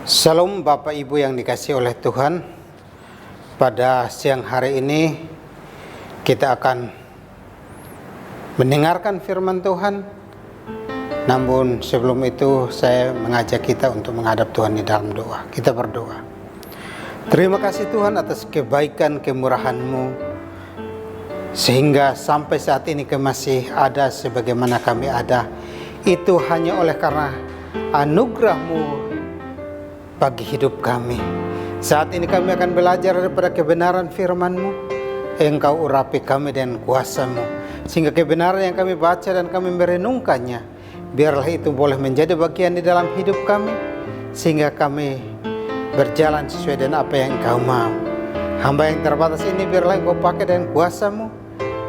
Salam Bapak Ibu yang dikasihi oleh Tuhan. Pada siang hari ini kita akan mendengarkan firman Tuhan. Namun sebelum itu saya mengajak kita untuk menghadap Tuhan di dalam doa. Kita berdoa. Terima kasih Tuhan atas kebaikan kemurahan-Mu, sehingga sampai saat ini kami masih ada sebagaimana kami ada. Itu hanya oleh karena anugerah-Mu bagi hidup kami. Saat ini kami akan belajar daripada kebenaran firman-Mu. Engkau urapi kami dengan kuasa-Mu, sehingga kebenaran yang kami baca dan kami merenungkannya, biarlah itu boleh menjadi bagian di dalam hidup kami, sehingga kami berjalan sesuai dengan apa yang Engkau mau. Hamba yang terbatas ini biarlah Engkau pakai dengan kuasa-Mu,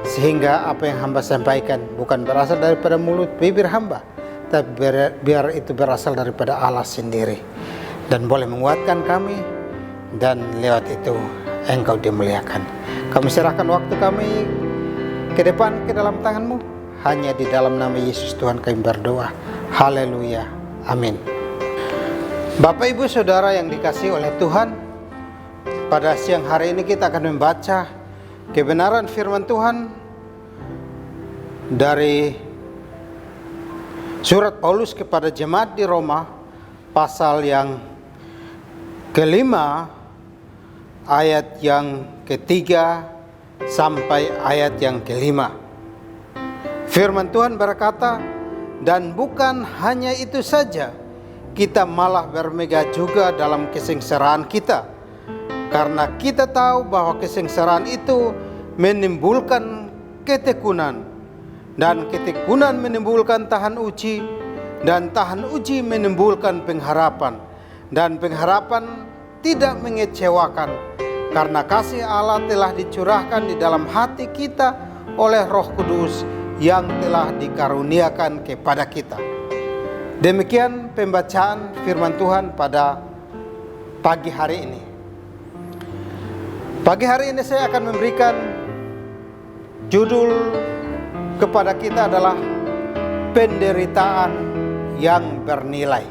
sehingga apa yang hamba sampaikan bukan berasal daripada mulut bibir hamba, tapi biar itu berasal daripada Allah sendiri, dan boleh menguatkan kami, dan lewat itu Engkau dimuliakan. Kami serahkan waktu kami ke depan ke dalam tangan-Mu. Hanya di dalam nama Yesus Tuhan kami berdoa. Haleluya. Amin. Bapak Ibu Saudara yang dikasihi oleh Tuhan, pada siang hari ini kita akan membaca kebenaran firman Tuhan dari surat Paulus kepada jemaat di Roma, pasal yang kelima, ayat yang ketiga sampai ayat yang kelima. Firman Tuhan berkata, "Dan bukan hanya itu saja, kita malah bermegah juga dalam kesengsaraan kita, karena kita tahu bahwa kesengsaraan itu menimbulkan ketekunan, dan ketekunan menimbulkan tahan uji, dan tahan uji menimbulkan pengharapan, dan pengharapan tidak mengecewakan, karena kasih Allah telah dicurahkan di dalam hati kita oleh Roh Kudus yang telah dikaruniakan kepada kita." Demikian pembacaan firman Tuhan pada pagi hari ini. Pagi hari ini saya akan memberikan judul kepada kita adalah penderitaan yang bernilai.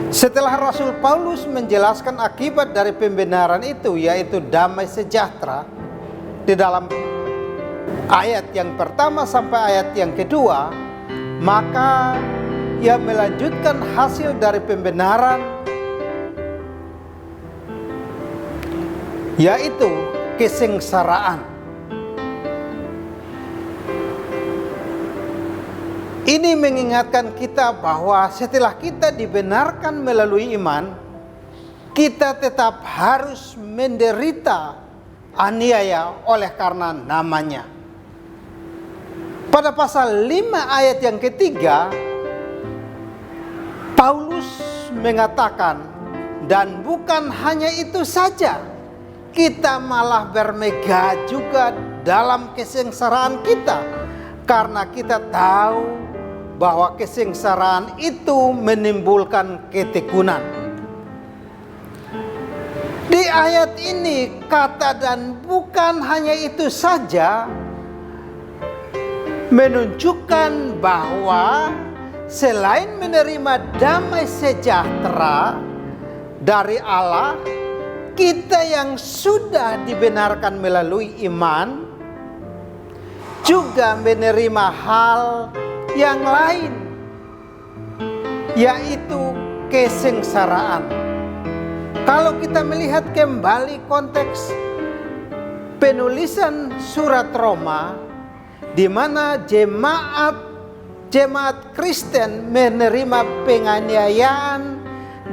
Setelah Rasul Paulus menjelaskan akibat dari pembenaran itu, yaitu damai sejahtera, di dalam ayat yang pertama sampai ayat yang kedua, maka ia melanjutkan hasil dari pembenaran, yaitu kesengsaraan. Ini mengingatkan kita bahwa setelah kita dibenarkan melalui iman, kita tetap harus menderita aniaya oleh karena namanya. Pada pasal 5 ayat yang ketiga, Paulus mengatakan, "Dan bukan hanya itu saja, kita malah bermegah juga dalam kesengsaraan kita, karena kita tahu bahwa kesengsaraan itu menimbulkan ketekunan." Di ayat ini kata "dan bukan hanya itu saja" menunjukkan bahwa selain menerima damai sejahtera dari Allah, kita yang sudah dibenarkan melalui iman juga menerima hal yang lain, yaitu kesengsaraan. Kalau kita melihat kembali konteks penulisan surat Roma, di mana jemaat Kristen menerima penganiayaan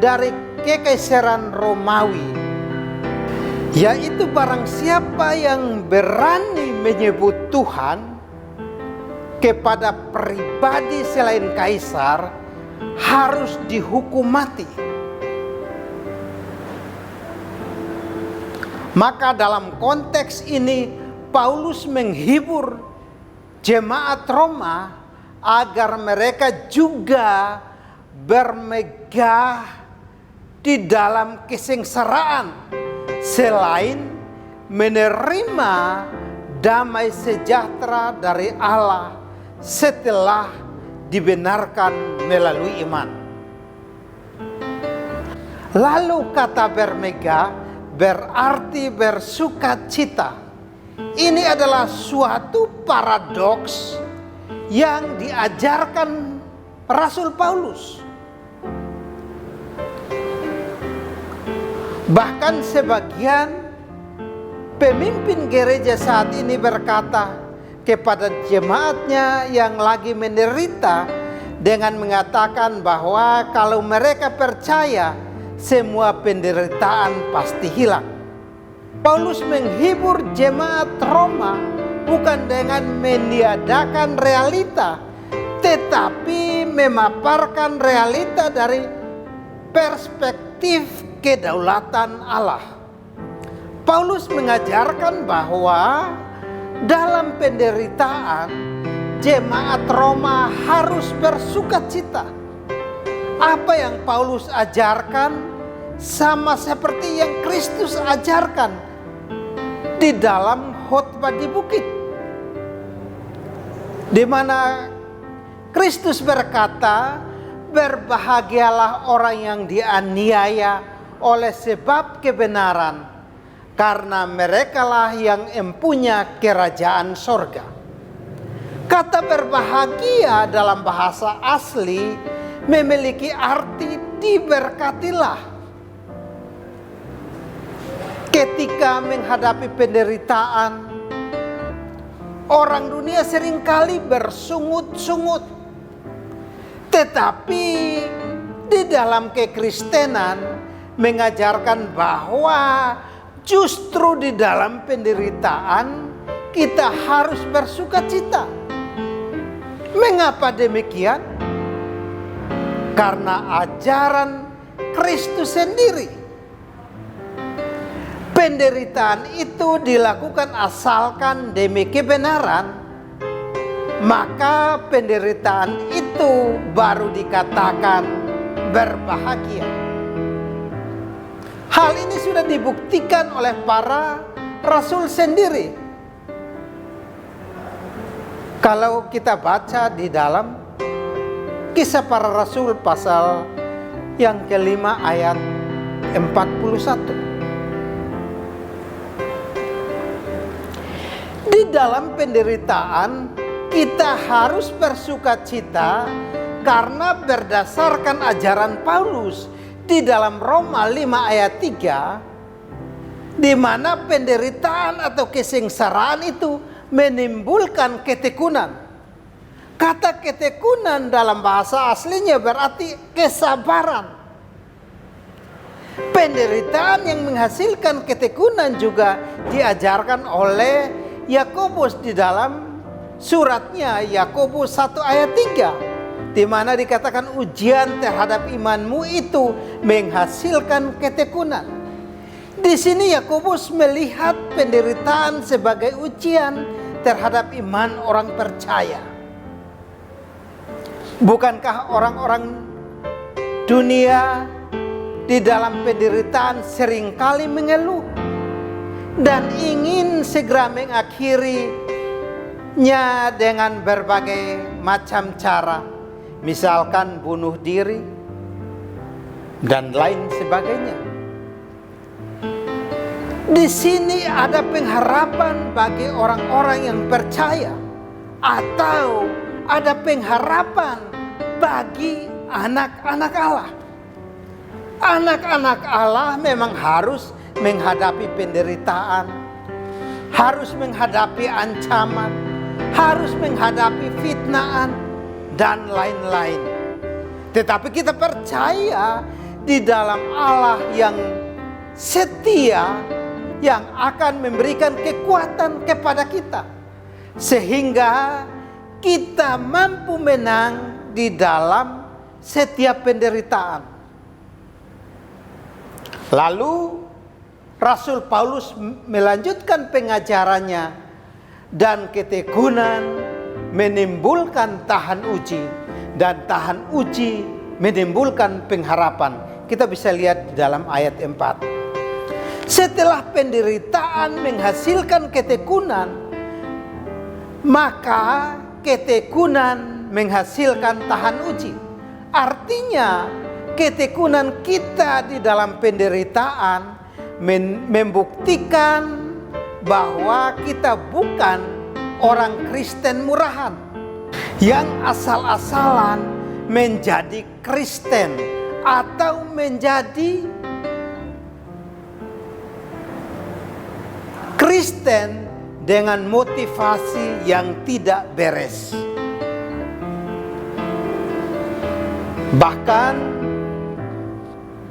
dari kekaisaran Romawi, yaitu barang siapa yang berani menyebut Tuhan kepada pribadi selain kaisar harus dihukum mati. Maka dalam konteks ini Paulus menghibur jemaat Roma agar mereka juga bermegah di dalam kesengsaraan selain menerima damai sejahtera dari Allah setelah dibenarkan melalui iman. Lalu kata bermegah berarti bersukacita. Ini adalah suatu paradoks yang diajarkan Rasul Paulus. Bahkan sebagian pemimpin gereja saat ini berkata kepada jemaatnya yang lagi menderita dengan mengatakan bahwa kalau mereka percaya semua penderitaan pasti hilang. Paulus menghibur jemaat Roma bukan dengan meniadakan realita, tetapi memaparkan realita dari perspektif kedaulatan Allah. Paulus mengajarkan bahwa dalam penderitaan jemaat Roma harus bersukacita. Apa yang Paulus ajarkan sama seperti yang Kristus ajarkan di dalam khotbah di bukit, di mana Kristus berkata, berbahagialah orang yang dianiaya oleh sebab kebenaran, karena merekalah yang empunya kerajaan sorga. Kata berbahagia dalam bahasa asli memiliki arti diberkatilah. Ketika menghadapi penderitaan, orang dunia seringkali bersungut-sungut. Tetapi di dalam kekristenan mengajarkan bahwa justru di dalam penderitaan kita harus bersukacita. Mengapa demikian? Karena ajaran Kristus sendiri. Penderitaan itu dilakukan asalkan demi kebenaran, maka penderitaan itu baru dikatakan berbahagia. Hal ini sudah dibuktikan oleh para rasul sendiri. Kalau kita baca di dalam Kisah Para Rasul pasal yang kelima ayat 41. Di dalam penderitaan kita harus bersukacita karena berdasarkan ajaran Paulus di dalam Roma 5 ayat 3, di mana penderitaan atau kesengsaraan itu menimbulkan ketekunan. Kata ketekunan dalam bahasa aslinya berarti kesabaran. Penderitaan yang menghasilkan ketekunan juga diajarkan oleh Yakobus di dalam suratnya Yakobus 1 ayat 3, di mana dikatakan ujian terhadap imanmu itu menghasilkan ketekunan. Di sini Yakobus melihat penderitaan sebagai ujian terhadap iman orang percaya. Bukankah orang-orang dunia di dalam penderitaan seringkali mengeluh dan ingin segera mengakhirinya dengan berbagai macam cara, misalkan bunuh diri dan lain sebagainya. Di sini ada pengharapan bagi orang-orang yang percaya, atau ada pengharapan bagi anak-anak Allah. Anak-anak Allah memang harus menghadapi penderitaan, harus menghadapi ancaman, harus menghadapi fitnaan, dan lain-lain. Tetapi kita percaya di dalam Allah yang setia, yang akan memberikan kekuatan kepada kita, sehingga kita mampu menang di dalam setiap penderitaan. Lalu Rasul Paulus melanjutkan pengajarannya, dan ketekunan menimbulkan tahan uji, dan tahan uji menimbulkan pengharapan. Kita bisa lihat di dalam ayat 4. Setelah penderitaan menghasilkan ketekunan, maka ketekunan menghasilkan tahan uji. Artinya ketekunan kita di dalam penderitaan membuktikan bahwa kita bukan orang Kristen murahan yang asal-asalan menjadi Kristen atau menjadi Kristen dengan motivasi yang tidak beres. Bahkan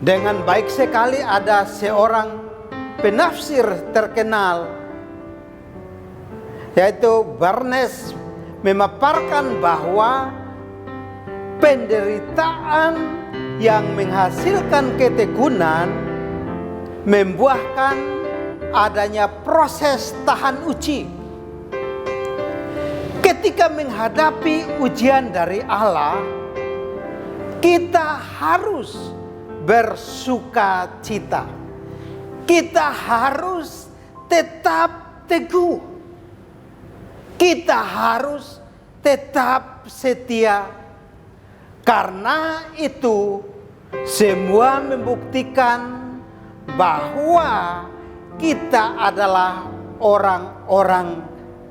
dengan baik sekali ada seorang penafsir terkenal, yaitu Barnes, memaparkan bahwa penderitaan yang menghasilkan ketekunan membuahkan adanya proses tahan uji. Ketika menghadapi ujian dari Allah, kita harus bersuka cita. Kita harus tetap teguh. Kita harus tetap setia. Karena itu semua membuktikan bahwa kita adalah orang-orang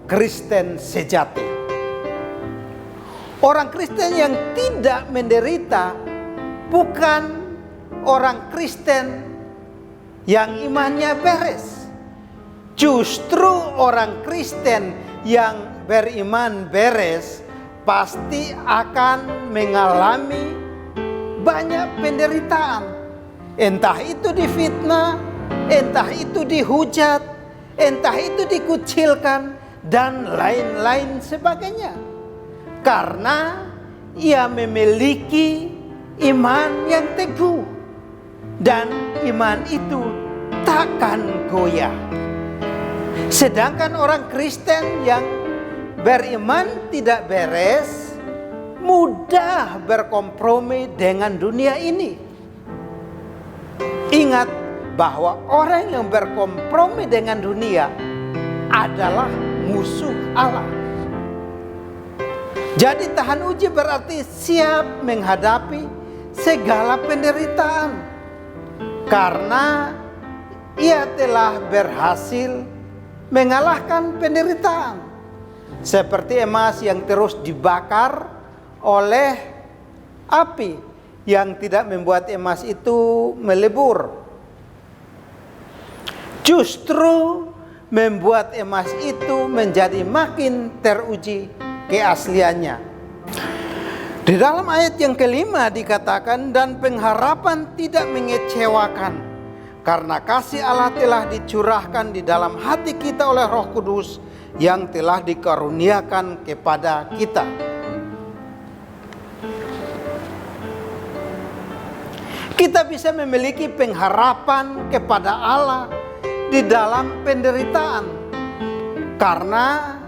Kristen sejati. Orang Kristen yang tidak menderita bukan orang Kristen yang imannya beres. Justru orang Kristen yang beriman beres pasti akan mengalami banyak penderitaan. Entah itu difitnah, entah itu dihujat, entah itu dikucilkan, dan lain-lain sebagainya. Karena ia memiliki iman yang teguh, dan iman itu takkan goyah. Sedangkan orang Kristen yang beriman tidak beres mudah berkompromi dengan dunia ini. Ingat bahwa orang yang berkompromi dengan dunia adalah musuh Allah. Jadi tahan uji berarti siap menghadapi segala penderitaan, karena ia telah berhasil mengalahkan penderitaan. Seperti emas yang terus dibakar oleh api yang tidak membuat emas itu melebur, justru membuat emas itu menjadi makin teruji keasliannya. Di dalam ayat yang kelima dikatakan, dan pengharapan tidak mengecewakan, karena kasih Allah telah dicurahkan di dalam hati kita oleh Roh Kudus yang telah dikaruniakan kepada kita. Kita bisa memiliki pengharapan kepada Allah di dalam penderitaan, karena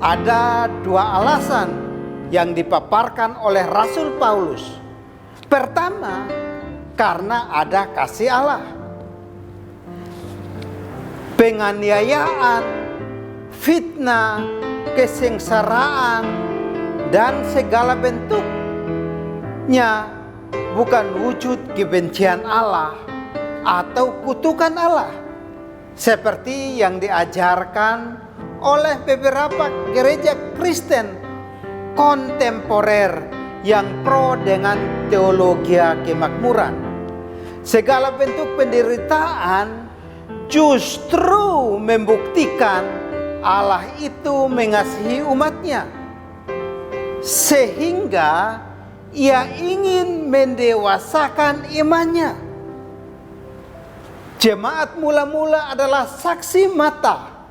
ada dua alasan yang dipaparkan oleh Rasul Paulus. Pertama, karena ada kasih Allah. Penganiayaan, fitnah, kesengsaraan, dan segala bentuknya bukan wujud kebencian Allah atau kutukan Allah, seperti yang diajarkan oleh beberapa gereja Kristen kontemporer yang pro dengan teologi kemakmuran. Segala bentuk penderitaan justru membuktikan Allah itu mengasihi umatnya, sehingga ia ingin mendewasakan imannya. Jemaat mula-mula adalah saksi mata.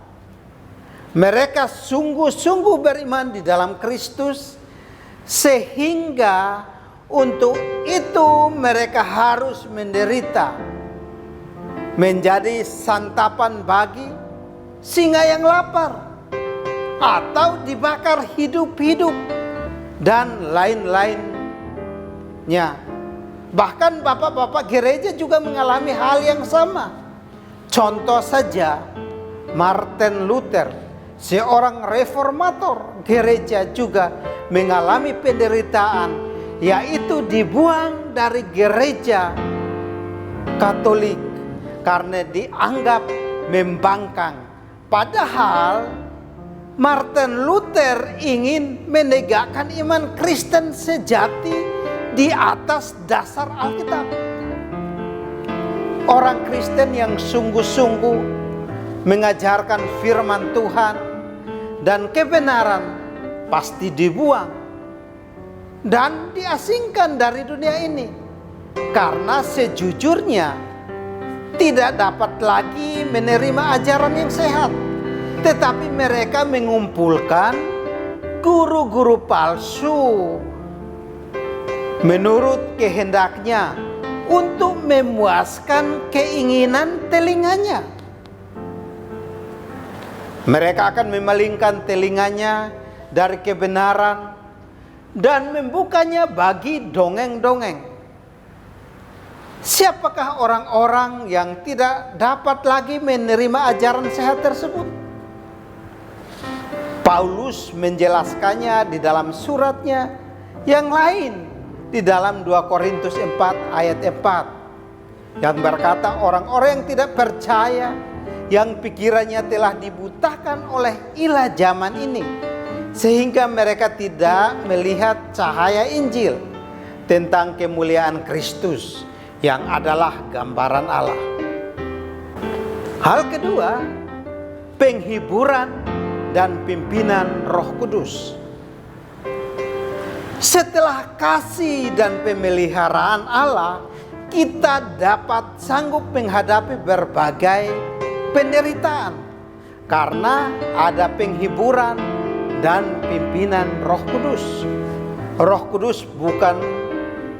Mereka sungguh-sungguh beriman di dalam Kristus, sehingga untuk itu mereka harus menderita, menjadi santapan bagi singa yang lapar, atau dibakar hidup-hidup, dan lain-lainnya. Bahkan bapak-bapak gereja juga mengalami hal yang sama. Contoh saja Martin Luther, seorang reformator gereja, juga mengalami penderitaan yaitu dibuang dari gereja Katolik karena dianggap membangkang. Padahal Martin Luther ingin menegakkan iman Kristen sejati di atas dasar Alkitab. Orang Kristen yang sungguh-sungguh mengajarkan firman Tuhan dan kebenaran pasti dibuang dan diasingkan dari dunia ini, karena sejujurnya tidak dapat lagi menerima ajaran yang sehat. Tetapi mereka mengumpulkan guru-guru palsu menurut kehendaknya untuk memuaskan keinginan telinganya. Mereka akan memalingkan telinganya dari kebenaran dan membukanya bagi dongeng-dongeng. Siapakah orang-orang yang tidak dapat lagi menerima ajaran sehat tersebut? Paulus menjelaskannya di dalam suratnya yang lain, di dalam 2 Korintus 4 ayat 4, yang berkata orang-orang yang tidak percaya, yang pikirannya telah dibutakan oleh ilah zaman ini, sehingga mereka tidak melihat cahaya Injil tentang kemuliaan Kristus yang adalah gambaran Allah. Hal kedua, penghiburan dan pimpinan Roh Kudus. Setelah kasih dan pemeliharaan Allah, kita dapat sanggup menghadapi berbagai penderitaan karena ada penghiburan dan pimpinan Roh Kudus. Roh Kudus bukan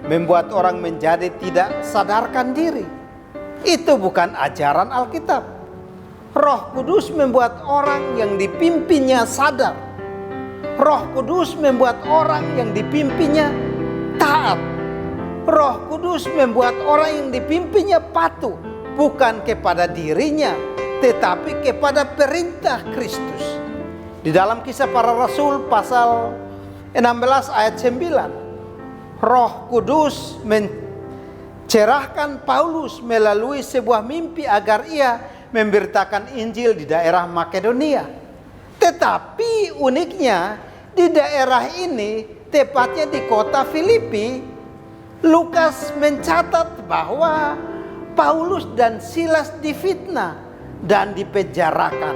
membuat orang menjadi tidak sadarkan diri. Itu bukan ajaran Alkitab. Roh Kudus membuat orang yang dipimpinnya sadar. Roh Kudus membuat orang yang dipimpinnya taat. Roh Kudus membuat orang yang dipimpinnya patuh, bukan kepada dirinya, tetapi kepada perintah Kristus. Di dalam Kisah Para Rasul pasal 16 ayat 9, Roh Kudus mencerahkan Paulus melalui sebuah mimpi agar ia memberitakan Injil di daerah Makedonia. Tetapi uniknya di daerah ini, tepatnya di kota Filipi, Lukas mencatat bahwa Paulus dan Silas difitnah dan dipenjarakan.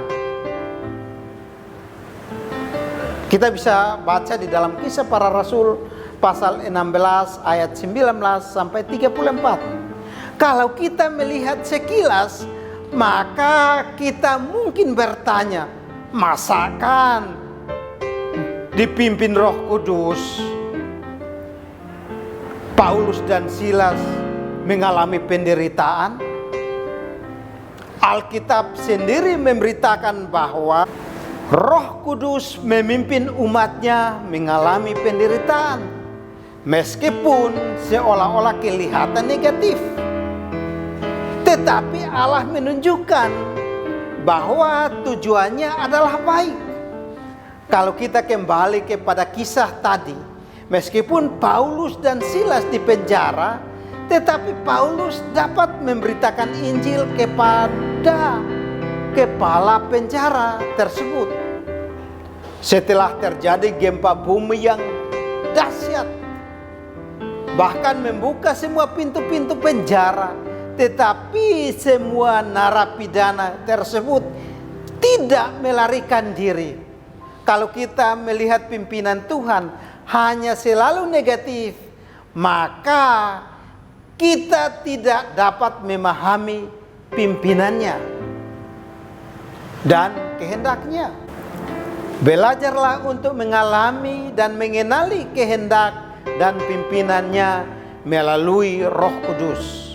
Kita bisa baca di dalam Kisah Para Rasul pasal 16 ayat 19 sampai 34. Kalau kita melihat sekilas, maka kita mungkin bertanya, masakan dipimpin Roh Kudus Paulus dan Silas mengalami penderitaan? Alkitab sendiri memberitakan bahwa Roh Kudus memimpin umatnya mengalami penderitaan, meskipun seolah-olah kelihatan negatif. Tetapi Allah menunjukkan bahwa tujuannya adalah baik. Kalau kita kembali kepada kisah tadi, meskipun Paulus dan Silas dipenjara, tetapi Paulus dapat memberitakan Injil kepada kepala penjara tersebut. Setelah terjadi gempa bumi yang dahsyat, bahkan membuka semua pintu-pintu penjara, tetapi semua narapidana tersebut tidak melarikan diri. Kalau kita melihat pimpinan Tuhan hanya selalu negatif, maka kita tidak dapat memahami pimpinannya dan kehendaknya. Belajarlah untuk mengalami dan mengenali kehendak dan pimpinannya melalui Roh Kudus.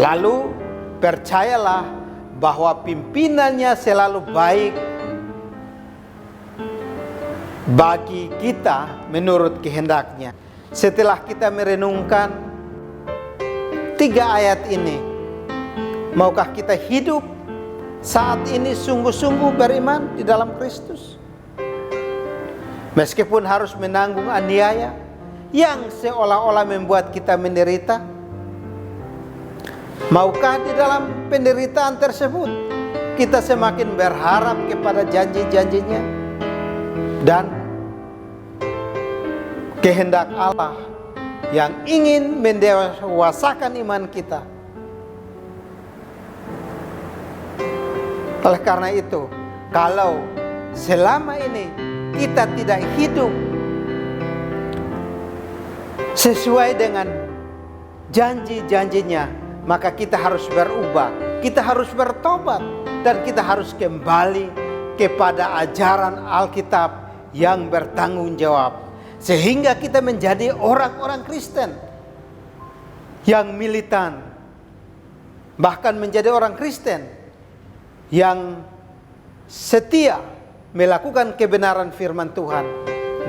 Lalu percayalah bahwa pimpinannya selalu baik bagi kita menurut kehendaknya. Setelah kita merenungkan 3 ayat ini, maukah kita hidup saat ini sungguh-sungguh beriman di dalam Kristus? Meskipun harus menanggung aniaya yang seolah-olah membuat kita menderita? Maukah di dalam penderitaan tersebut kita semakin berharap kepada janji-janjinya dan kehendak Allah yang ingin mendewasakan iman kita? Oleh karena itu, kalau selama ini kita tidak hidup sesuai dengan janji-janjinya, maka kita harus berubah, kita harus bertobat, dan kita harus kembali kepada ajaran Alkitab yang bertanggung jawab, sehingga kita menjadi orang-orang Kristen yang militan, bahkan menjadi orang Kristen yang setia melakukan kebenaran firman Tuhan,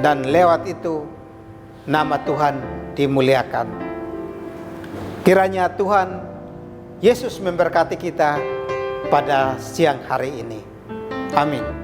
dan lewat itu nama Tuhan dimuliakan. Kiranya Tuhan Yesus memberkati kita pada siang hari ini. Amin.